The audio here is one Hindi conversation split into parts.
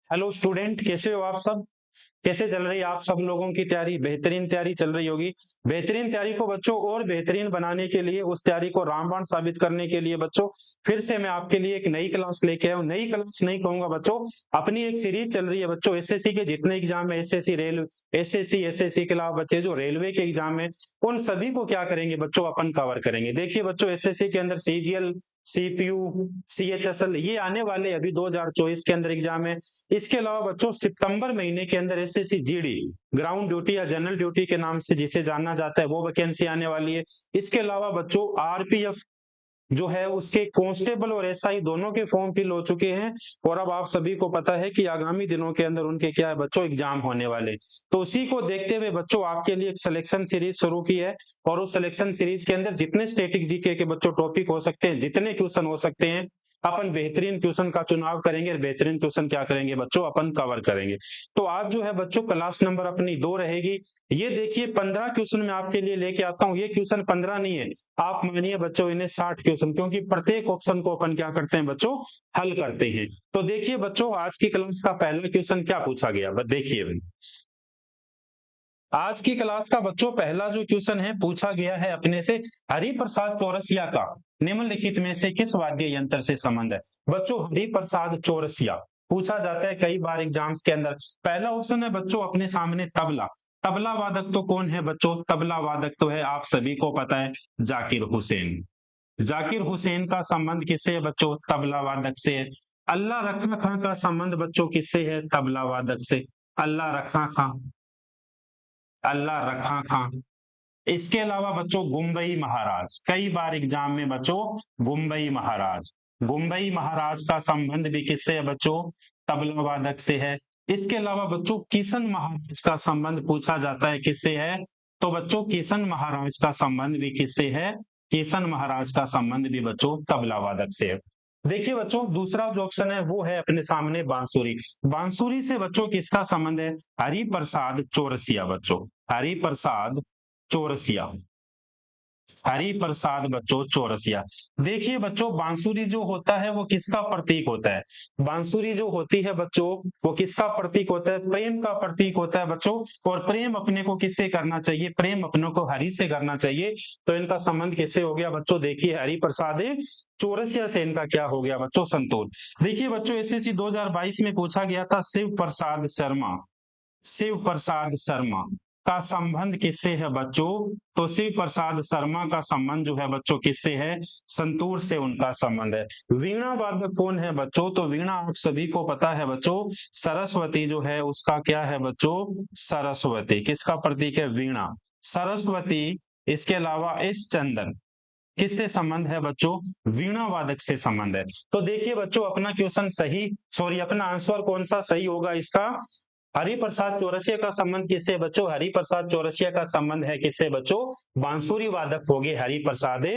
हेलो स्टूडेंट, कैसे हो आप सब? कैसे चल रही है आप सब लोगों की तैयारी? बेहतरीन तैयारी चल रही होगी। बेहतरीन तैयारी को बच्चों और बेहतरीन बनाने के लिए, उस तैयारी को रामबाण साबित करने के लिए बच्चों, फिर से मैं आपके लिए एक नई क्लास लेके आया हूँ। नई क्लास नहीं कहूंगा बच्चों, अपनी एक सीरीज चल रही है बच्चों। एसएससी के जितने एग्जाम है, एसएससी रेल, एसएससी के अलावा बच्चे जो रेलवे के एग्जाम है, उन सभी को क्या करेंगे बच्चों, अपन कवर करेंगे। देखिए बच्चों, एसएससी के अंदर सीजीएल, सीपीयू, सीएचएसएल ये आने वाले अभी 2024 के अंदर एग्जाम है। इसके अलावा बच्चों सितंबर महीने के अंदर एसएससी जीडी, ग्राउंड ड्यूटी या जनरल ड्यूटी के नाम से जिसे जाना जाता है, वो वैकेंसी आने वाली है। इसके अलावा बच्चों आरपीएफ जो है, उसके कांस्टेबल और एसआई दोनों के फॉर्म फिल हो चुके हैं। और अब आप सभी को पता है कि आगामी दिनों के अंदर उनके क्या है बच्चों, एग्जाम होने वाले। तो उसी को देखते हुए बच्चों आपके लिए एक सिलेक्शन सीरीज शुरू की है। और उस सिलेक्शन सीरीज के अंदर जितने स्टैटिक जीके के बच्चों टॉपिक हो सकते हैं, जितने क्वेश्चन हो सकते हैं, अपन बेहतरीन क्वेश्चन का चुनाव करेंगे और बेहतरीन क्वेश्चन क्या करेंगे बच्चों, अपन कवर करेंगे। तो आज जो है बच्चों क्लास नंबर अपनी 2 रहेगी। ये देखिए 15 क्वेश्चन मैं आपके लिए लेके आता हूँ। ये क्वेश्चन 15 नहीं है, आप मानिए बच्चों इन्हें 60 क्वेश्चन, क्योंकि प्रत्येक ऑप्शन को अपन क्या करते हैं बच्चों, हल करते हैं। तो देखिए बच्चों, आज की क्लास का पहला क्वेश्चन क्या पूछा गया, बस देखिए भाई। आज की क्लास का बच्चों पहला जो क्वेश्चन है, पूछा गया है अपने से, हरिप्रसाद चौरसिया का निम्नलिखित में से किस वाद्य यंत्र से संबंध है। बच्चों हरिप्रसाद चौरसिया पूछा जाता है कई बार एग्जाम्स के अंदर। पहला ऑप्शन है बच्चों अपने सामने तबला। तबला वादक तो कौन है बच्चों? तबला वादक तो है, आप सभी को पता है, जाकिर हुसैन। जाकिर हुसैन का संबंध किससे है बच्चों? तबला वादक से है। अल्लाह रखा खां का संबंध बच्चों किससे है? तबला वादक से। अल्लाह रखा खां, अल्लाह रखा खां। इसके अलावा बच्चों गुम्बई महाराज, कई बार एग्जाम में बच्चों गुम्बई महाराज, गुम्बई महाराज का संबंध भी किससे है बच्चों? तबला वादक से है। इसके अलावा बच्चों किशन महाराज का संबंध पूछा जाता है, किससे है? तो बच्चों किशन महाराज का संबंध भी किससे है? किशन महाराज का संबंध भी बच्चों तबला वादक से है। देखिए बच्चों, दूसरा जो ऑप्शन है वो है अपने सामने बांसुरी। बांसुरी से बच्चों किसका संबंध है? हरिप्रसाद चौरसिया बच्चों, हरिप्रसाद चौरसिया, हरि प्रसाद बच्चों चौरसिया। देखिए बच्चों, बांसुरी जो होता है वो किसका प्रतीक होता है? बांसुरी जो होती है बच्चों, वो किसका प्रतीक होता है? प्रेम का प्रतीक होता है बच्चों। और प्रेम अपने को किससे करना चाहिए? प्रेम अपने को हरि से करना चाहिए। तो इनका संबंध किससे हो गया बच्चों? देखिए हरि प्रसाद चौरसिया से इनका क्या हो गया बच्चों? संतोष। देखिए बच्चों, एसएससी 2022 में पूछा गया था शिव प्रसाद शर्मा, शिव प्रसाद शर्मा का संबंध किससे है बच्चों? तो शिव प्रसाद शर्मा का संबंध जो है बच्चों किससे है? संतूर से उनका संबंध है। वीणा वादक कौन है बच्चों? तो वीणा आप सभी को पता है बच्चों, सरस्वती जो है उसका क्या है बच्चों? सरस्वती किसका प्रतीक है? वीणा, सरस्वती। इसके अलावा एस चंदन, किससे संबंध है बच्चों? वीणा वादक से संबंध है। तो देखिए बच्चों, अपना क्वेश्चन सही, सॉरी अपना आंसर कौन सा सही होगा इसका? हरिप्रसाद चौरसिया का संबंध किससे बच्चों? हरिप्रसाद चौरसिया का संबंध है किससे बच्चों? बांसुरी वादक हो गए हरिप्रसाद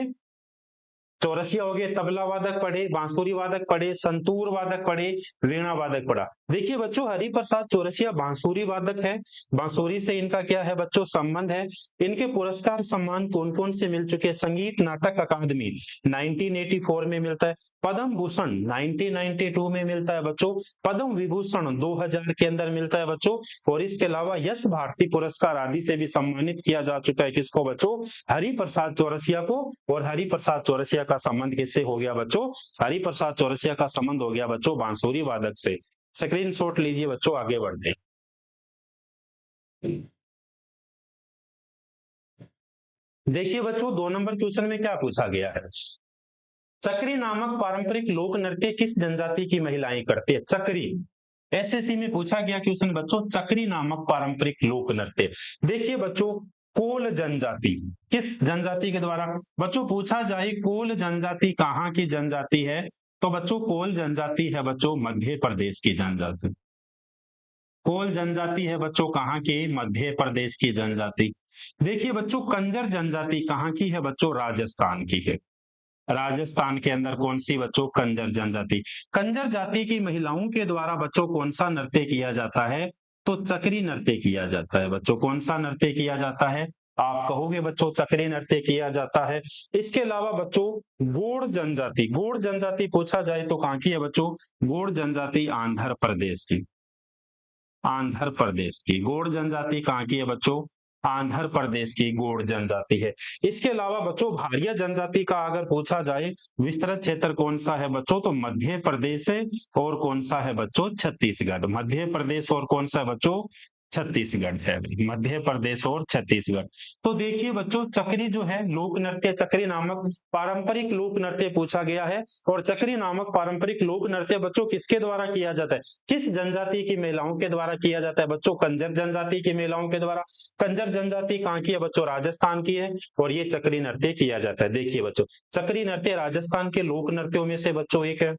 चौरसिया हो गए। तबला वादक पढ़े, बांसुरी वादक पढ़े, संतूर वादक पढ़े, वीणा वादक पढ़ा। देखिए बच्चों, हरिप्रसाद चौरसिया बांसुरी वादक है। बांसुरी से इनका क्या है बच्चों? संबंध है। इनके पुरस्कार सम्मान कौन कौन से मिल चुके हैं? संगीत नाटक अकादमी 1984 में मिलता है, पद्म भूषण 1992 में मिलता है बच्चों, पद्म विभूषण 2000 के अंदर मिलता है बच्चों। और इसके अलावा यश भारती पुरस्कार आदि से भी सम्मानित किया जा चुका है किसको बच्चों? हरिप्रसाद चौरसिया को। और हरिप्रसाद चौरसिया का संबंध किससे हो गया बच्चों? हरिप्रसाद चौरसिया का संबंध हो गया बच्चों बांसुरी वादक से। स्क्रीनशॉट लीजिए बच्चों, आगे बढ़ते। देखिए बच्चों, 2 नंबर क्वेश्चन में क्या पूछा गया है? चक्री नामक पारंपरिक लोक नृत्य किस जनजाति की महिलाएं करती है? चक्री, एसएससी में पूछा गया क्वेश्चन बच्चों, चक्री नामक पारंपरिक लोक नृत्य। देखिए बच्चों, कोल जनजाति, किस जनजाति के द्वारा बच्चों पूछा जाए? कोल जनजाति कहाँ की जनजाति है? तो बच्चों कोल जनजाति है बच्चों मध्य प्रदेश की जनजाति। कोल जनजाति है बच्चों कहाँ की? मध्य प्रदेश की जनजाति। देखिए बच्चों, कंजर जनजाति कहाँ की है बच्चों? राजस्थान की है। राजस्थान के अंदर कौन सी बच्चों? कंजर जनजाति। कंजर जाति की महिलाओं के द्वारा बच्चों कौन सा नृत्य किया जाता है? तो चक्री नृत्य किया जाता है बच्चों। कौन सा नृत्य किया जाता है? आप कहोगे बच्चों चक्री नृत्य किया जाता है। इसके अलावा बच्चों गोंड जनजाति, गोंड जनजाति पूछा जाए तो कहाँ की है बच्चों? गोंड जनजाति आंध्र प्रदेश की। आंध्र प्रदेश की। गोंड जनजाति कहाँ की है बच्चों? आंध्र प्रदेश की गोंड जनजाति है। इसके अलावा बच्चों भारिया जनजाति का अगर पूछा जाए विस्तृत क्षेत्र कौन सा है बच्चों, तो मध्य प्रदेश है और कौन सा है बच्चों? छत्तीसगढ़। मध्य प्रदेश और कौन सा है बच्चों? छत्तीसगढ़ है। मध्य प्रदेश और छत्तीसगढ़। तो देखिए बच्चों चक्री जो है लोक नृत्य, चक्री नामक पारंपरिक लोक नृत्य पूछा गया है। और चक्री नामक पारंपरिक लोक नृत्य बच्चों किसके द्वारा किया जाता है? किस जनजाति की महिलाओं के द्वारा किया जाता है बच्चों? कंजर जनजाति की महिलाओं के द्वारा। कंजर जनजाति कहाँ की है बच्चों? राजस्थान की है। और ये चक्री नृत्य किया जाता है। देखिए बच्चों चक्री नृत्य राजस्थान के लोक नृत्यों में से बच्चों एक है।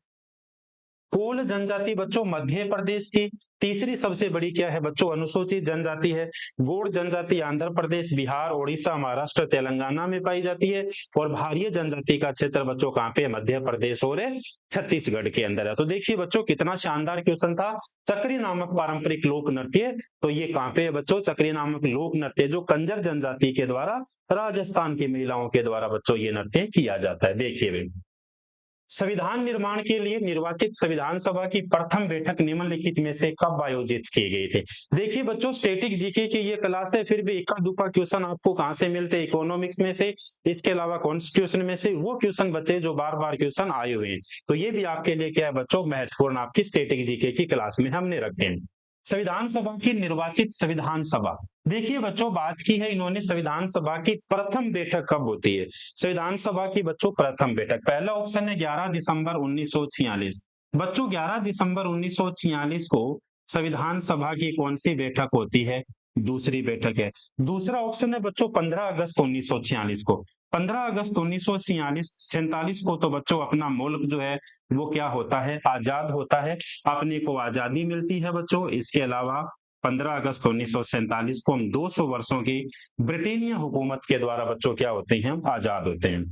कोल जनजाति बच्चों मध्य प्रदेश की। तीसरी सबसे बड़ी क्या है बच्चों? अनुसूचित जनजाति है। गोंड जनजाति आंध्र प्रदेश, बिहार, उड़ीसा, महाराष्ट्र, तेलंगाना में पाई जाती है। और भारिया जनजाति का क्षेत्र बच्चों कहाँ पे? मध्य प्रदेश और छत्तीसगढ़ के अंदर है। तो देखिए बच्चों कितना शानदार क्वेश्चन था। चक्री नामक पारंपरिक लोक नृत्य, तो ये कहाँ पे है बच्चों? चक्री नामक लोक नृत्य जो कंजर जनजाति के द्वारा राजस्थान की महिलाओं के द्वारा बच्चों ये नृत्य किया जाता है। देखिए संविधान निर्माण के लिए निर्वाचित संविधान सभा की प्रथम बैठक निम्नलिखित में से कब आयोजित किए गए थे? देखिए बच्चों स्टैटिक जीके की ये क्लास है, फिर भी इक्का दुक्का क्वेश्चन आपको कहां से मिलते हैं? इकोनॉमिक्स में से, इसके अलावा कॉन्स्टिट्यूशन में से, वो क्वेश्चन बच्चे जो बार बार क्वेश्चन आए हुए हैं। तो ये भी आपके लिए क्या है बच्चों? महत्वपूर्ण आपकी स्टैटिक जीके की क्लास में हमने रखे हैं। संविधान सभा की निर्वाचित संविधान सभा, देखिए बच्चों बात की है इन्होंने संविधान सभा की प्रथम बैठक कब होती है? संविधान सभा की बच्चों प्रथम बैठक, पहला ऑप्शन है 11 दिसंबर 1946। बच्चों 11 दिसंबर 1946 को संविधान सभा की कौन सी बैठक होती है? दूसरी बैठक है। दूसरा ऑप्शन है बच्चों 15 अगस्त 1946 को। 15 अगस्त 1947 को तो बच्चों अपना मुल्क जो है वो क्या होता है? आजाद होता है, अपने को आजादी मिलती है बच्चों। इसके अलावा 15 अगस्त 1947 को हम 200 वर्षों की ब्रिटेनिया हुकूमत के द्वारा बच्चों क्या होते हैं? आजाद होते हैं।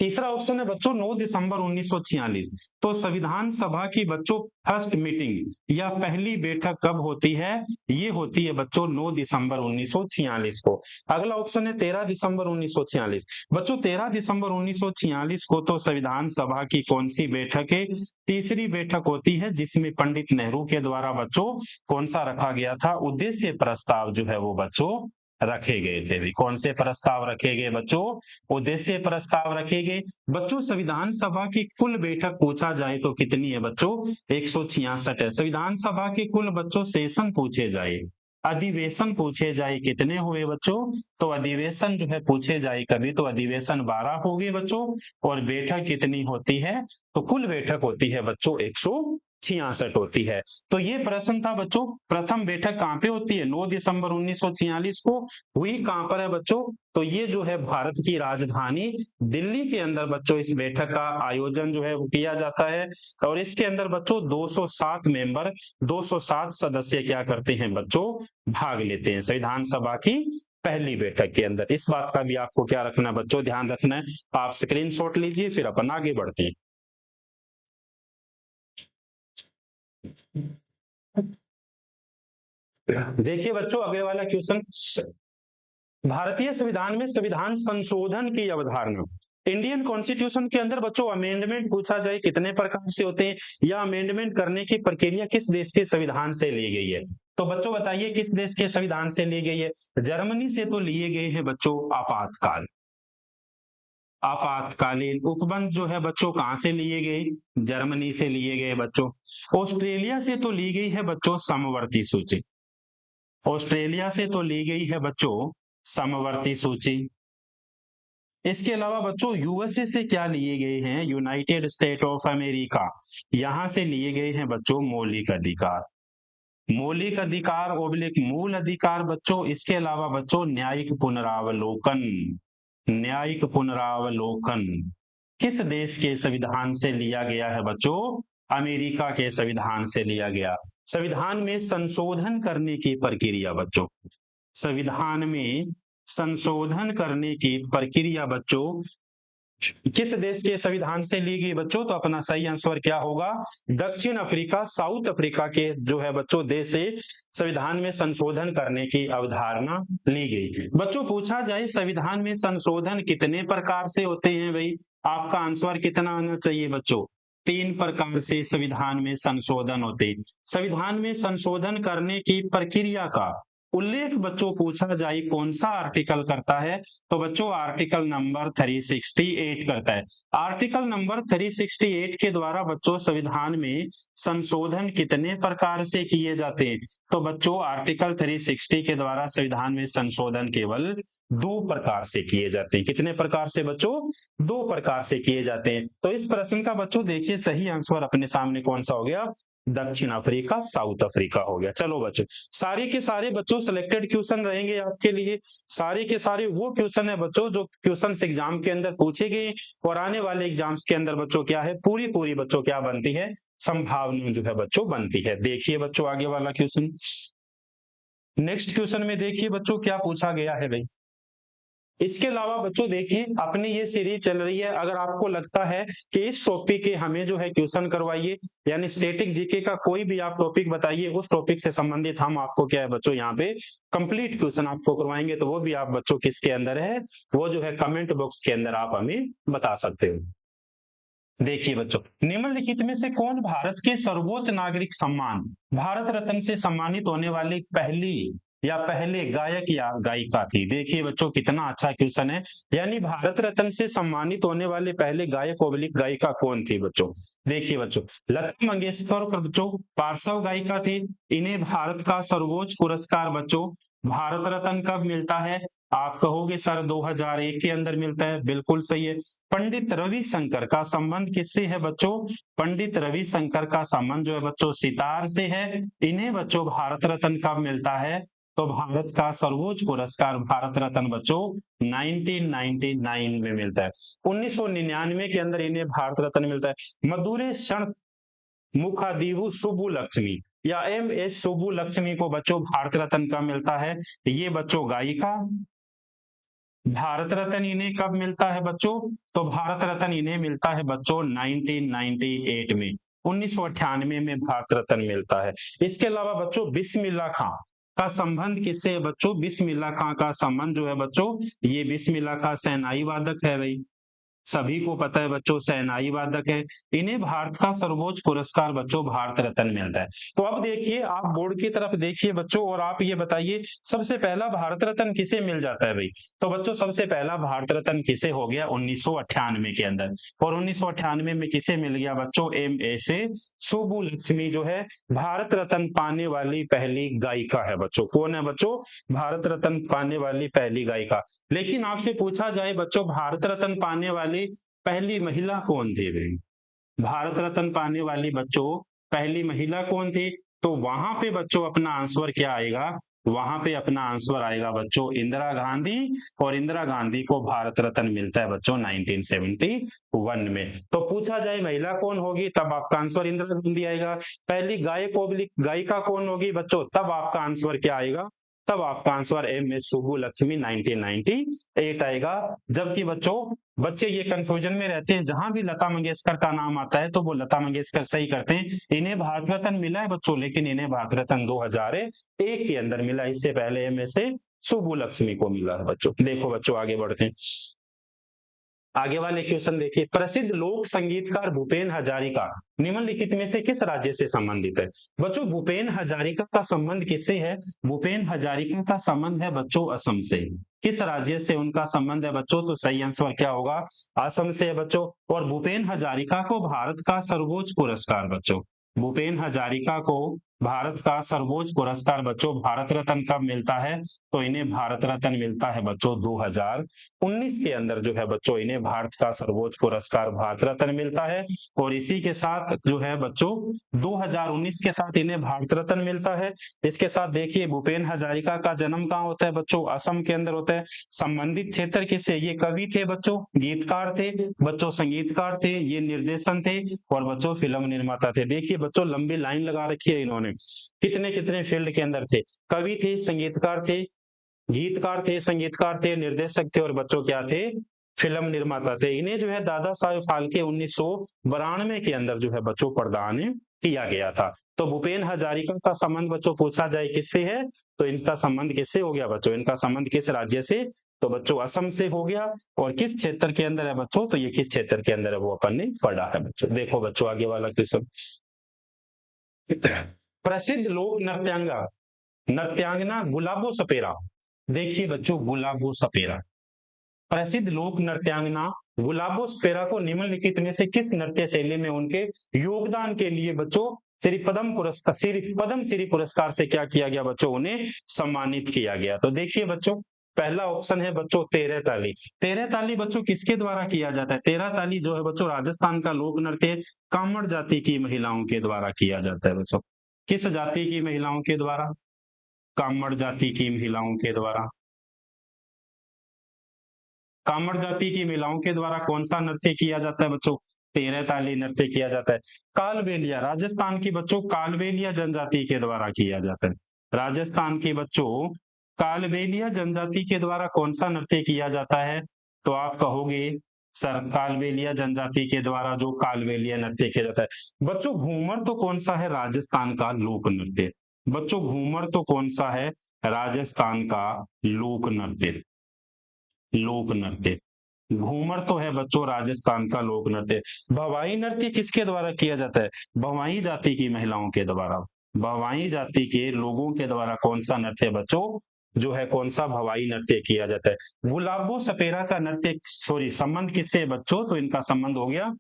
तीसरा ऑप्शन है बच्चों 9 दिसंबर 1946। तो संविधान सभा की बच्चों फर्स्ट मीटिंग या पहली बैठक कब होती है? ये होती है बच्चों 9 दिसंबर 1946 को। अगला ऑप्शन है 13 दिसंबर 1946। बच्चों 13 दिसंबर 1946 को तो संविधान सभा की कौन सी बैठक है? तीसरी बैठक होती है जिसमें पंडित नेहरू के द्वारा बच्चों कौन सा रखा गया था? उद्देश्य प्रस्ताव जो है वो बच्चों रखे गए थे। भी कौन से प्रस्ताव रखे गए बच्चों? उद्देश्य प्रस्ताव रखे गए। बच्चों संविधान सभा की कुल बैठक पूछा जाए तो कितनी है बच्चों? 166 है। संविधान सभा के कुल बच्चों सेशन पूछे जाए, अधिवेशन पूछे जाए कितने हुए बच्चों? तो अधिवेशन जो है पूछे जाए कभी तो अधिवेशन 12 हो गए बच्चों। और बैठक कितनी होती है? तो कुल बैठक होती है बच्चों 166 होती है। तो ये प्रश्न था बच्चों प्रथम बैठक कहाँ पे होती है? 9 दिसंबर 1946 को हुई कहाँ पर है बच्चों? तो ये जो है भारत की राजधानी दिल्ली के अंदर बच्चों इस बैठक का आयोजन जो है वो किया जाता है। और इसके अंदर बच्चों 207 मेंबर, 207 सदस्य क्या करते हैं बच्चों? भाग लेते हैं संविधान सभा की पहली बैठक के अंदर। इस बात का भी आपको क्या रखना है बच्चों? ध्यान रखना है। आप स्क्रीनशॉट लीजिए फिर अपन आगे बढ़ते हैं। देखिए बच्चों अगले वाला क्वेश्चन, भारतीय संविधान में संविधान संशोधन की अवधारणा, इंडियन कॉन्स्टिट्यूशन के अंदर बच्चों अमेंडमेंट पूछा जाए कितने प्रकार से होते हैं, या अमेंडमेंट करने की प्रक्रिया किस देश के संविधान से ली गई है? तो बच्चों बताइए किस देश के संविधान से ली गई है? जर्मनी से तो लिए गए हैं बच्चों आपातकाल, आपातकालीन उपबंध जो है बच्चों कहां से लिए गए? जर्मनी से लिए गए बच्चों। ऑस्ट्रेलिया से तो ली गई है बच्चों समवर्ती सूची, ऑस्ट्रेलिया से तो ली गई है बच्चों समवर्ती सूची। इसके अलावा बच्चों यूएसए से क्या लिए गए हैं? यूनाइटेड स्टेट ऑफ अमेरिका, यहां से लिए गए हैं बच्चों मौलिक अधिकार। मौलिक अधिकार ओब्लिक मूल अधिकार बच्चों। इसके अलावा बच्चों न्यायिक पुनरावलोकन, न्यायिक पुनरावलोकन किस देश के संविधान से लिया गया है बच्चों? अमेरिका के संविधान से लिया गया। संविधान में संशोधन करने की प्रक्रिया बच्चों, संविधान में संशोधन करने की प्रक्रिया बच्चों किस देश के संविधान से ली गई बच्चों? तो अपना सही आंसर क्या होगा? दक्षिण अफ्रीका, साउथ अफ्रीका के जो है बच्चों देश से संविधान में संशोधन करने की अवधारणा ली गई। बच्चों पूछा जाए संविधान में संशोधन कितने प्रकार से होते हैं भाई? आपका आंसर कितना आना चाहिए बच्चों? तीन प्रकार से संविधान में संशोधन होते। संविधान में संशोधन करने की प्रक्रिया का उल्लेख बच्चों पूछा जाए कौन सा आर्टिकल करता है, तो बच्चों आर्टिकल नंबर 368 करता है। आर्टिकल नंबर 368 के द्वारा बच्चों संविधान में संशोधन कितने प्रकार से किए जाते हैं, तो बच्चों आर्टिकल 360 के द्वारा संविधान में संशोधन केवल दो प्रकार से किए जाते हैं। कितने प्रकार से बच्चों? दो प्रकार से किए जाते हैं। तो इस प्रश्न का बच्चों देखिए सही आंसर अपने सामने कौन सा हो गया? दक्षिण अफ्रीका, साउथ अफ्रीका हो गया। चलो बच्चों, सारे के सारे बच्चों सिलेक्टेड क्वेश्चन रहेंगे आपके लिए। सारे के सारे वो क्वेश्चन है बच्चों जो क्वेश्चन एग्जाम के अंदर पूछे गए और आने वाले एग्जाम्स के अंदर बच्चों क्या है, पूरी पूरी बच्चों क्या बनती है, संभावना जो है बच्चों बनती है। देखिए बच्चों आगे वाला क्वेश्चन, नेक्स्ट क्वेश्चन में देखिए बच्चों क्या पूछा गया है भाई। इसके अलावा बच्चों देखिए अपनी ये सीरीज चल रही है, अगर आपको लगता है कि इस टॉपिक के हमें जो है क्वेश्चन करवाइए, यानी स्टैटिक जीके का कोई भी आप टॉपिक बताइए, उस टॉपिक से संबंधित हम आपको क्या है बच्चों यहाँ पे कंप्लीट क्वेश्चन आपको करवाएंगे, तो वो भी आप बच्चों किसके अंदर है, वो जो है कमेंट बॉक्स के अंदर आप हमें बता सकते हो। देखिए बच्चों, निम्नलिखित में से कौन भारत के सर्वोच्च नागरिक सम्मान भारत रत्न से सम्मानित होने वाली पहली या पहले गायक या गायिका थी? देखिए बच्चों कितना अच्छा क्वेश्चन है, यानी भारत रत्न से सम्मानित होने वाले पहले गायक ओब्लिक गायिका कौन थी बच्चों? देखिए बच्चों, लता मंगेशकर बच्चों पार्श्व गायिका थी। इन्हें भारत का सर्वोच्च पुरस्कार बच्चों भारत रत्न कब मिलता है? आप कहोगे सर 2001 के अंदर मिलता है, बिल्कुल सही है। पंडित रविशंकर का संबंध किससे है बच्चों? पंडित रविशंकर का संबंध जो है बच्चों सितार से है। इन्हें बच्चों भारत रत्न कब मिलता है? तो भारत का सर्वोच्च पुरस्कार भारत रत्न बच्चों 1999 में मिलता है। 1999 के अंदर इन्हें भारत रत्न मिलता है। मधुरे क्षण मुखादिवु सुब्बू लक्ष्मी या MS सुब्बू लक्ष्मी को बच्चों भारत रत्न कब मिलता है? ये बच्चों गायिका। भारत रत्न इन्हें कब मिलता है बच्चों? तो भारत रत्न इन्हें मिलता है बच्चों 1998 में, 1998 में भारत रत्न मिलता है। इसके अलावा बच्चों बिस्मिल्लाह खां का संबंध किससे है बच्चों? बिस्मिल्लाह खां का संबंध जो है बच्चों, ये बिस्मिल्लाह खां शहनाई वादक है भाई, सभी को पता है बच्चों शहनाई वादक है। इन्हें भारत का सर्वोच्च पुरस्कार बच्चों भारत रत्न मिलता है। तो अब देखिए आप बोर्ड की तरफ देखिए बच्चों और आप ये बताइए सबसे पहला भारत रत्न किसे मिल जाता है भाई? तो बच्चों सबसे पहला भारत रत्न किसे हो गया 1998 के अंदर, और 1998 में किसे मिल गया बच्चों? MS सुब्बू लक्ष्मी जो है भारत रत्न पाने वाली पहली गायिका है बच्चों। कौन है बच्चों? भारत रत्न पाने वाली पहली गायिका। लेकिन आपसे पूछा जाए बच्चों भारत रत्न पाने वाली पहली महिला कौन थी भाई? भारत रत्न पाने वाली बच्चों पहली महिला कौन थी? तो वहां पे बच्चों अपना आंसर क्या आएगा? वहां पे अपना आंसर आएगा बच्चों इंदिरा गांधी, और इंदिरा गांधी को भारत रत्न मिलता है बच्चों 1971 में। तो पूछा जाए महिला कौन होगी, तब आपका आंसर इंदिरा गांधी आएगा। पहली गायक ओब्लिक गायिका कौन होगी बच्चों, तब आपका आंसर क्या आएगा? तब आपका आंसर MS सुब्बू लक्ष्मी 1998 आएगा। जबकि बच्चों बच्चे ये कंफ्यूजन में रहते हैं, जहां भी लता मंगेशकर का नाम आता है तो वो लता मंगेशकर सही करते हैं। इन्हें भारत रत्न मिला है बच्चों, लेकिन इन्हें भारत रत्न 2001 के अंदर मिला, इससे पहले MS सुब्बू लक्ष्मी को मिला है बच्चों। देखो बच्चों आगे बढ़ते हैं, आगे वाले क्वेश्चन देखिए। प्रसिद्ध लोक संगीतकार भूपेन हजारिका निम्नलिखित में से किस राज्य से संबंधित है? बच्चों भूपेन हजारिका का संबंध किससे है? भूपेन हजारिका का संबंध है बच्चों असम से। किस राज्य से उनका संबंध है बच्चों? तो सही आंसर क्या होगा? असम से है बच्चों। और भूपेन हजारिका को भारत का सर्वोच्च पुरस्कार बच्चों, भूपेन हजारिका को भारत का सर्वोच्च पुरस्कार बच्चों भारत रत्न कब मिलता है? तो इन्हें भारत रत्न मिलता है बच्चों 2019 के अंदर जो है बच्चों इन्हें भारत का सर्वोच्च पुरस्कार भारत रत्न मिलता है। और इसी के साथ जो है बच्चों 2019 के साथ इन्हें भारत रत्न मिलता है। इसके साथ देखिए भूपेन हजारिका का जन्म कहाँ होता है बच्चों? असम के अंदर होता है। संबंधित क्षेत्र किससे? ये कवि थे बच्चों, गीतकार थे बच्चों, संगीतकार थे, ये निर्देशन थे और बच्चों फिल्म निर्माता थे। देखिए बच्चों लंबी लाइन लगा रखी है इन्होंने, कितने कितने फील्ड के अंदर थे, कवि थे, संगीतकार थे, गीतकार थे, संगीतकार थे, निर्देशक थे और बच्चों क्या थे? फिल्म निर्माता थे। इन्हें जो है दादा साहेब फाल्के 1992 के अंदर जो है बच्चों प्रदान किया गया था। तो भूपेन हजारिका का संबंध बच्चों पूछा जाए किससे है, तो इनका संबंध किससे हो गया बच्चों? इनका संबंध किस राज्य से? तो बच्चों असम से हो गया। और किस क्षेत्र के अंदर है बच्चों, तो ये किस क्षेत्र के अंदर है वो अपन ने पढ़ा है बच्चों। देखो बच्चों आगे वाला क्वेश्चन, प्रसिद्ध लोक नृत्यांगना गुलाबो सपेरा। देखिए बच्चों गुलाबो सपेरा, प्रसिद्ध लोक नृत्यांगना गुलाबो सपेरा को निम्नलिखित में से किस नृत्य शैली में उनके योगदान के लिए बच्चों श्री पद्मश्री पुरस्कार से क्या किया गया बच्चों, उन्हें सम्मानित किया गया। तो देखिए बच्चों पहला ऑप्शन है बच्चों तेरह ताली। तेरह ताली बच्चों किसके द्वारा किया जाता है, तेरह ताली जो है बच्चों राजस्थान का लोक नृत्य कामड़ जाति की महिलाओं के द्वारा किया जाता है बच्चों। किस जाति की महिलाओं के द्वारा, कामड़ जाति की महिलाओं के द्वारा। कामड़ जाति की महिलाओं के द्वारा कौन सा नृत्य किया जाता है बच्चों, तेरह ताली नृत्य किया जाता है। कालबेलिया, राजस्थान की बच्चों कालबेलिया जनजाति के द्वारा किया जाता है। राजस्थान के बच्चों कालबेलिया जनजाति के द्वारा कौन सा नृत्य किया जाता है, तो आप कहोगे सर कालबेलिया जनजाति के द्वारा जो कालबेलिया नृत्य किया जाता है। बच्चों घूमर तो कौन सा है, राजस्थान का लोक नृत्य। बच्चों घूमर तो कौन सा है, राजस्थान का लोक नृत्य। लोक नृत्य घूमर तो है बच्चों राजस्थान का लोक नृत्य। भवाई नृत्य किसके द्वारा किया जाता है, भवाई जाति की महिलाओं के द्वारा। भवाई जाति के लोगों के द्वारा कौन सा नृत्य बच्चों जो है, कौन सा भवाई नृत्य किया जाता है। गुलाबो सपेरा का नृत्य सॉरी संबंध किससे है बच्चों, तो इनका संबंध हो गया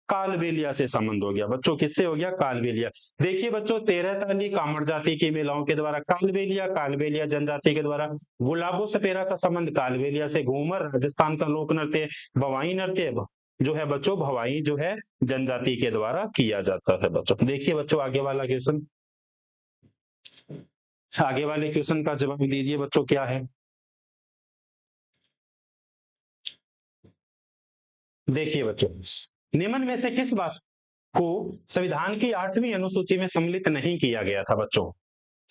कालबेलिया से संबंध हो गया बच्चों, किससे हो गया, कालबेलिया। देखिए बच्चों तेरह ताली कामड़ जाति की महिलाओं के द्वारा कालबेलिया, कालबेलिया जनजाति के द्वारा गुलाबो सपेरा का संबंध कालबेलिया से। घूमर राजस्थान का लोक नृत्य, भवाई नृत्य जो है बच्चों भवाई जो है जनजाति के द्वारा किया जाता है बच्चों। देखिए बच्चों आगे वाला क्वेश्चन, आगे वाले क्वेश्चन का जवाब दीजिए बच्चों क्या है। देखिए बच्चों निम्न में से किस भाषा को संविधान की 8वीं अनुसूची में सम्मिलित नहीं किया गया था बच्चों,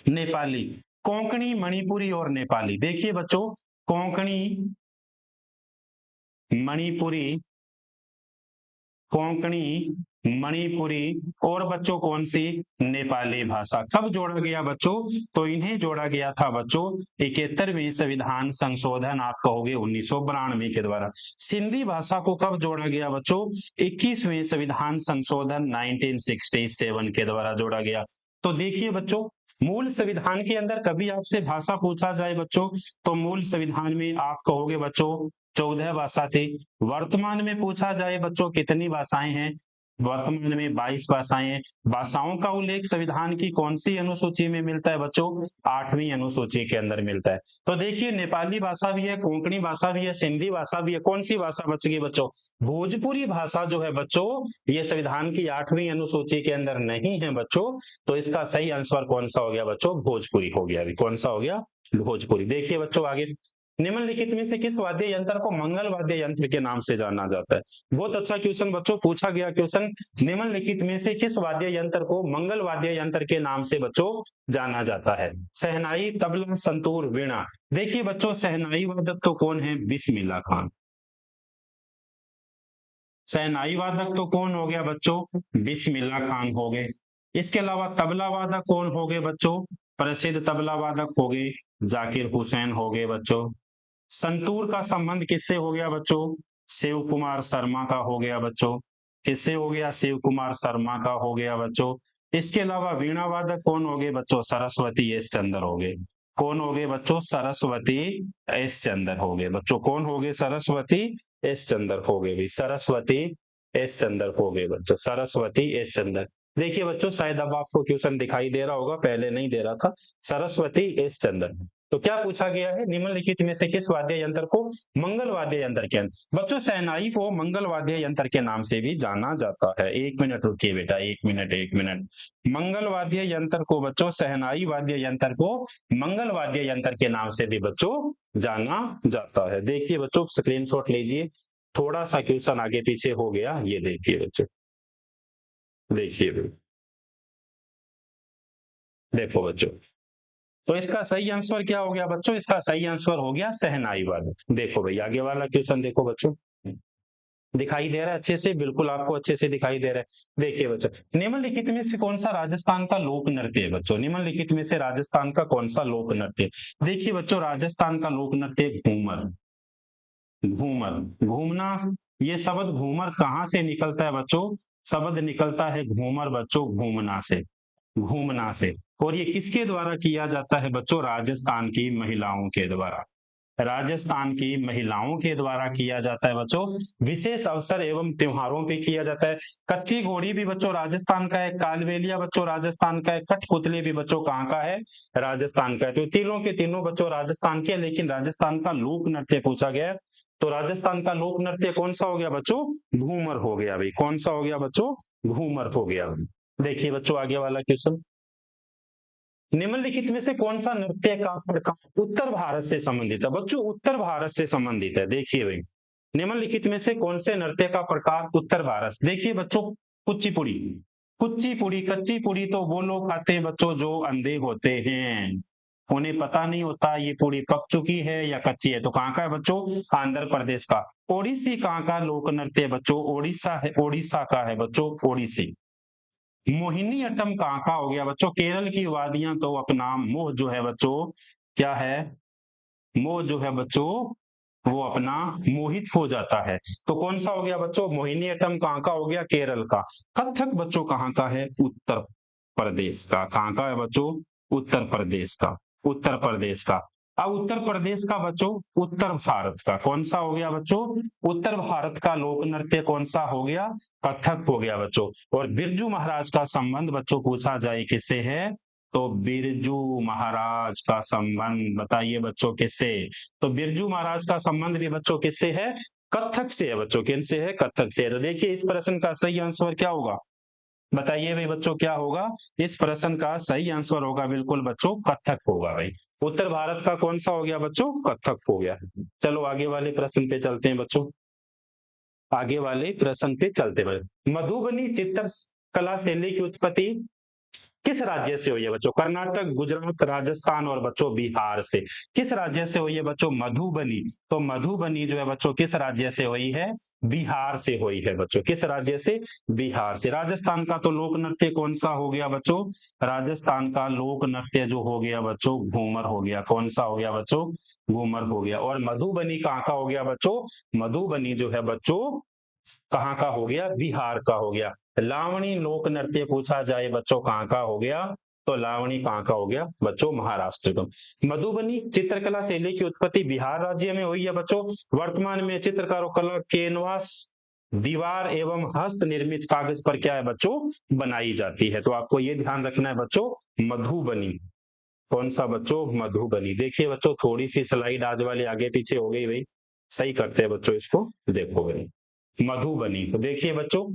नेपाली, कोंकणी, मणिपुरी और नेपाली। देखिए बच्चों कोंकणी, मणिपुरी, कोंकणी, मणिपुरी और बच्चों कौन सी, नेपाली भाषा कब जोड़ा गया बच्चों, तो इन्हें जोड़ा गया था बच्चों 71वें संविधान संशोधन आप कहोगे 1992 के द्वारा। सिंधी भाषा को कब जोड़ा गया बच्चों, 21वें संविधान संशोधन 1967 के द्वारा जोड़ा गया। तो देखिए बच्चों मूल संविधान के अंदर कभी आपसे भाषा पूछा जाए बच्चों, तो मूल संविधान में आप कहोगे बच्चों 14 भाषा थी। वर्तमान में पूछा जाए बच्चों कितनी भाषाएं हैं, वर्तमान में 22 भाषाएं हैं। भाषाओं का उल्लेख संविधान की कौन सी अनुसूची में मिलता है बच्चों, 8वीं अनुसूची के अंदर मिलता है। तो देखिए नेपाली भाषा भी है, कोंकणी भाषा भी है, सिंधी भाषा भी है, कौन सी भाषा बच गई बच्चों, भोजपुरी भाषा जो है बच्चों ये संविधान की 8वीं अनुसूची के अंदर नहीं है बच्चों। तो इसका सही आंसर कौन सा हो गया बच्चों, भोजपुरी हो गया। अभी कौन सा हो गया, भोजपुरी। देखिए बच्चों आगे, निम्नलिखित में से किस वाद्य यंत्र को मंगल वाद्य यंत्र के नाम से जाना जाता है। बहुत अच्छा क्वेश्चन बच्चों पूछा गया क्वेश्चन, निम्नलिखित में से किस वाद्य यंत्र को मंगल वाद्य यंत्र के नाम से बच्चों जाना जाता है। शहनाई, तबला, संतूर, वीणा। देखिए बच्चों शहनाई वादक तो कौन है, बिस्मिल्लाह खान। शहनाई वादक तो कौन हो गया बच्चों, बिस्मिल्लाह खान हो गए। इसके अलावा तबला वादक कौन हो गए बच्चों, प्रसिद्ध तबला वादक हो गए जाकिर हुसैन हो गए बच्चों। संतूर का संबंध किससे हो गया बच्चों, शिव कुमार शर्मा का हो गया बच्चों। किससे हो गया, शिव कुमार शर्मा का हो गया बच्चों। इसके अलावा वीणा वादक कौन हो गए बच्चों, सरस्वती एस चंद्र हो गए। कौन हो गए बच्चों, सरस्वती एस चंद्र हो गए बच्चों। कौन हो गए, सरस्वती एस चंद्र हो गए भी, सरस्वती एस चंद्र हो गए बच्चों, सरस्वती एस चंद्र। देखिए बच्चों शायद अब आपको क्वेश्चन दिखाई दे रहा होगा, पहले नहीं दे रहा था। सरस्वती एस चंद्र। तो क्या पूछा गया है, निम्नलिखित में से किस वाद्य यंत्र को मंगल वाद्य यंत्र के बच्चों शहनाई को मंगल वाद्य यंत्र के नाम से भी जाना जाता है। एक मिनट रुकिए बेटा, एक मिनट एक मिनट। मंगल वाद्य यंत्र को बच्चों, शहनाई वाद्य यंत्र को मंगल वाद्य यंत्र के नाम से भी बच्चों जाना जाता है। देखिए बच्चों स्क्रीनशॉट लीजिए, थोड़ा सा क्वेश्चन आगे पीछे हो गया, ये देखिए बच्चों, देखिए देखो बच्चों, तो इसका सही आंसर क्या हो गया बच्चों, इसका सही आंसर हो गया शहनाई वादक। देखो भाई आगे वाला क्वेश्चन देखो बच्चों, दिखाई दे रहा है अच्छे से, बिल्कुल आपको अच्छे से दिखाई दे रहा है। देखिए बच्चों निम्नलिखित में से कौन सा राजस्थान का लोक नृत्य है बच्चों, निम्नलिखित में से राजस्थान का कौन सा लोक नृत्य। देखिए बच्चों राजस्थान का लोक नृत्य घूमर, घूमर, घूमना। ये शब्द घूमर कहाँ से निकलता है बच्चों? शब्द निकलता है घूमर बच्चों घूमना से, घूमना से। और ये किसके द्वारा किया जाता है बच्चों? राजस्थान की महिलाओं के द्वारा, राजस्थान की महिलाओं के द्वारा किया जाता है बच्चों। विशेष अवसर एवं त्योहारों पे किया जाता है। कच्ची घोड़ी भी बच्चों राजस्थान का है, कालबेलिया बच्चों राजस्थान का है, कठपुतली भी बच्चों कहाँ का है? राजस्थान का है। तो तीनों के तीनों बच्चों राजस्थान के, लेकिन राजस्थान का लोक नृत्य पूछा गया है, तो राजस्थान का लोक नृत्य कौन सा हो गया बच्चों? घूमर हो गया भाई। कौन सा हो गया बच्चों? घूमर हो गया। देखिए बच्चों आगे वाला क्वेश्चन, निम्नलिखित में से कौन सा नृत्य का प्रकार उत्तर भारत से संबंधित है? बच्चों उत्तर भारत से संबंधित है। देखिए भाई, निम्नलिखित में से कौन से नृत्य का प्रकार उत्तर भारत से? देखिए बच्चों, कुचिपुड़ी, कुचिपुड़ी, कच्ची पुड़ी तो वो लोग खाते हैं बच्चों जो अंधे होते हैं, उन्हें पता नहीं होता ये पूरी पक चुकी है या कच्ची है। तो कहाँ का है बच्चों? आंध्र प्रदेश का। ओडिसी कहाँ का लोक नृत्य है बच्चों? ओडिशा है, ओडिशा का है बच्चों, ओडिसी। मोहिनी अट्टम कहाँ का हो गया बच्चों? केरल की वादियां तो अपना मोह जो है बच्चों, क्या है? मोह जो है बच्चों, वो अपना मोहित हो जाता है। तो कौन सा हो गया बच्चों? मोहिनी अट्टम कहाँ का हो गया? केरल का। कथक बच्चों कहाँ का है? उत्तर प्रदेश का। कहाँ का है बच्चों? उत्तर प्रदेश का, उत्तर प्रदेश का। अब उत्तर प्रदेश का बच्चों, उत्तर भारत का कौन सा हो गया बच्चों? उत्तर भारत का लोक नृत्य कौन सा हो गया? कथक हो गया बच्चों। और बिरजू महाराज का संबंध बच्चों पूछा जाए किससे है? तो बिरजू महाराज का संबंध बताइए बच्चों किससे? तो बिरजू महाराज का संबंध भी बच्चों किससे है? कथक से है बच्चों। किनसे है? कथक से। तो देखिए इस प्रश्न का सही आंसर क्या होगा? बताइए भाई बच्चों क्या होगा? इस प्रश्न का सही आंसर होगा बिल्कुल बच्चों कथक होगा भाई। उत्तर भारत का कौन सा हो गया बच्चों? कथक हो गया। चलो आगे वाले प्रश्न पे चलते हैं बच्चों, आगे वाले प्रश्न पे चलते हैं। मधुबनी चित्र कला शैली की उत्पत्ति किस राज्य से हुई है बच्चों? कर्नाटक, गुजरात, राजस्थान और बच्चों बिहार से। किस राज्य से हुई है बच्चों? मधुबनी। तो मधुबनी जो है बच्चों किस राज्य से हुई है? बिहार से हुई है बच्चों। किस राज्य से? बिहार से। राजस्थान का तो लोक नृत्य कौन सा हो गया बच्चों? राजस्थान का लोक नृत्य जो हो गया बच्चों घूमर हो गया। कौन सा हो गया बच्चों? घूमर हो गया। और मधुबनी कहाँ का हो गया बच्चों? मधुबनी जो है बच्चों कहाँ का हो गया? बिहार का हो गया। लावणी लोक नृत्य पूछा जाए बच्चों कहाँ का हो गया? तो लावणी कहाँ का हो गया बच्चों? महाराष्ट्र का। मधुबनी चित्रकला शैली की उत्पत्ति बिहार राज्य में हुई है बच्चों। वर्तमान में चित्रकारों कला कैनवास, दीवार एवं हस्त निर्मित कागज पर क्या है बच्चों? बनाई जाती है। तो आपको ये ध्यान रखना है बच्चों, मधुबनी। कौन सा बच्चों? मधुबनी। देखिए बच्चों थोड़ी सी स्लाइड आज वाली आगे पीछे हो गई भाई, सही करते हैं बच्चों इसको। देखो भाई मधुबनी, तो देखिए बच्चों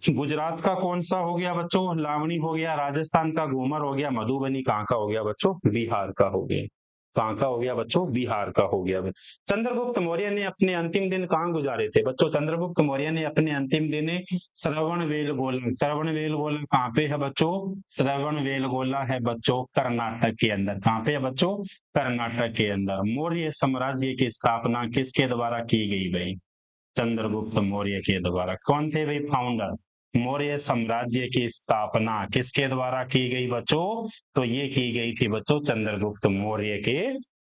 गुजरात का कौन सा हो गया बच्चों? लावणी हो गया। राजस्थान का घूमर हो गया। मधुबनी कहाँ का हो गया बच्चों? बिहार का हो गया। कहाँ का हो गया बच्चों? बिहार का हो गया। चंद्रगुप्त मौर्य ने अपने अंतिम दिन कहाँ गुजारे थे बच्चों? चंद्रगुप्त मौर्य ने अपने अंतिम दिन श्रवण बेलगोला, श्रवण बेलगोला कहाँ पे है बच्चों? श्रवण बेलगोला है बच्चों कर्नाटक के अंदर। कहाँ पे है बच्चों? कर्नाटक के अंदर। मौर्य साम्राज्य की स्थापना किसके द्वारा की गई भाई? चंद्रगुप्त मौर्य के द्वारा। कौन थे भाई फाउंडर? मौर्य साम्राज्य की स्थापना किसके द्वारा की गई बच्चों? तो ये की गई थी बच्चों चंद्रगुप्त मौर्य के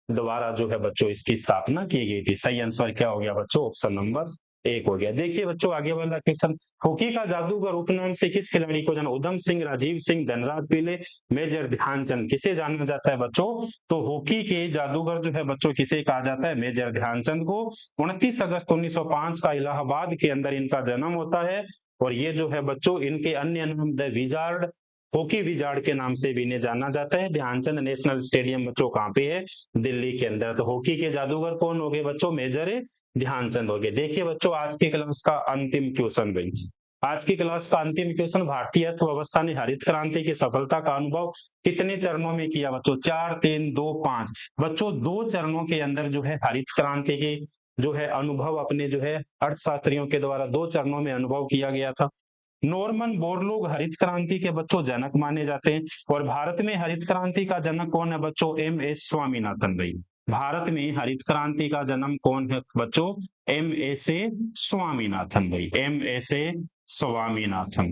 द्वारा जो है बच्चों इसकी स्थापना की गई थी। सही आंसर क्या हो गया बच्चों? ऑप्शन नंबर एक हो गया। देखिए बच्चों आगे वाला क्वेश्चन, हॉकी का जादूगर उपनाम से किस खिलाड़ी को जाना? उधम सिंह, राजीव सिंह, धनराज पिल्ले, मेजर ध्यानचंद। किसे जाना जाता है बच्चों? तो हॉकी के जादूगर जो है बच्चों किसे कहा जाता है? मेजर ध्यानचंद को। 29 अगस्त 1905 का इलाहाबाद के अंदर इनका जन्म होता है। और ये जो है बच्चों इनके अन्य नाम द विजार्ड, हॉकी विजार्ड के नाम से भी इन्हें जाना जाता है। ध्यानचंद नेशनल स्टेडियम बच्चों कहाँ पे है? दिल्ली के अंदर। तो हॉकी के जादूगर कौन हो गए बच्चों? मेजर ध्यानचंद हो गए। देखिए बच्चों आज की क्लास का अंतिम क्वेश्चन भाई, आज की क्लास का अंतिम क्वेश्चन, भारतीय अर्थव्यवस्था ने हरित क्रांति की सफलता का अनुभव कितने चरणों में किया बच्चों? 4, 3, 2, 5। बच्चों 2 चरणों के अंदर जो है हरित क्रांति के जो है अनुभव अपने जो है अर्थशास्त्रियों के द्वारा 2 चरणों में अनुभव किया गया था। नॉर्मन बोरलॉग हरित क्रांति के बच्चों जनक माने जाते हैं। और भारत में हरित क्रांति का जनक कौन है बच्चों? एम एस स्वामीनाथन भाई। भारत में हरित क्रांति का जन्म कौन है बच्चों? एम एस ए स्वामीनाथन भाई, एम एस ए स्वामीनाथन।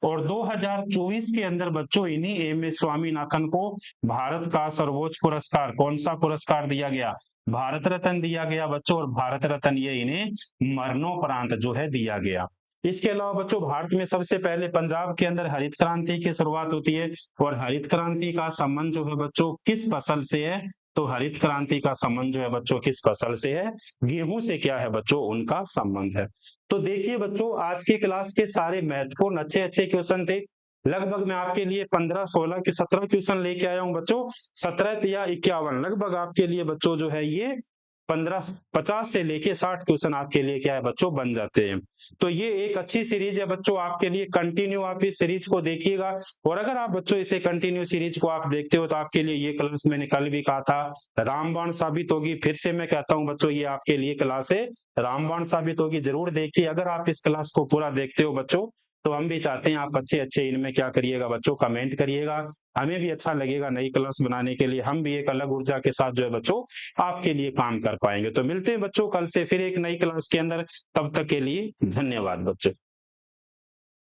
और 2024 के अंदर बच्चों इन्हीं एम एस स्वामीनाथन को भारत का सर्वोच्च पुरस्कार, कौन सा पुरस्कार दिया गया? भारत रत्न दिया गया बच्चों। और भारत रत्न ये इन्हें मरणोपरांत जो है दिया गया। इसके अलावा बच्चों भारत में सबसे पहले पंजाब के अंदर हरित क्रांति की शुरुआत होती है। और हरित क्रांति का संबंध जो है बच्चों किस फसल से है? तो हरित क्रांति का संबंध जो है बच्चों किस फसल से है? गेहूं से क्या है बच्चों? उनका संबंध है। तो देखिए बच्चों आज की क्लास के सारे महत्वपूर्ण अच्छे अच्छे क्वेश्चन थे। लगभग मैं आपके लिए 15 16 के 17 क्वेश्चन लेके आया हूं बच्चों। 17 या 51 लगभग आपके लिए बच्चों जो है ये 50 से लेके 60 क्वेश्चन आपके लिए क्या है बच्चों बन जाते हैं। तो ये एक अच्छी सीरीज है बच्चों आपके लिए। कंटिन्यू आप इस सीरीज को देखिएगा। और अगर आप बच्चों इसे कंटिन्यू सीरीज को आप देखते हो तो आपके लिए ये क्लास मैंने कल भी कहा था रामबाण साबित होगी। फिर से मैं कहता हूं बच्चों ये आपके लिए क्लास है रामबाण साबित होगी। जरूर देखिए। अगर आप इस क्लास को पूरा देखते हो बच्चों तो हम भी चाहते हैं आप अच्छे अच्छे इनमें क्या करिएगा बच्चों कमेंट करिएगा। हमें भी अच्छा लगेगा नई क्लास बनाने के लिए। हम भी एक अलग ऊर्जा के साथ जो है बच्चों आपके लिए काम कर पाएंगे। तो मिलते हैं बच्चों कल से फिर एक नई क्लास के अंदर। तब तक के लिए धन्यवाद बच्चों।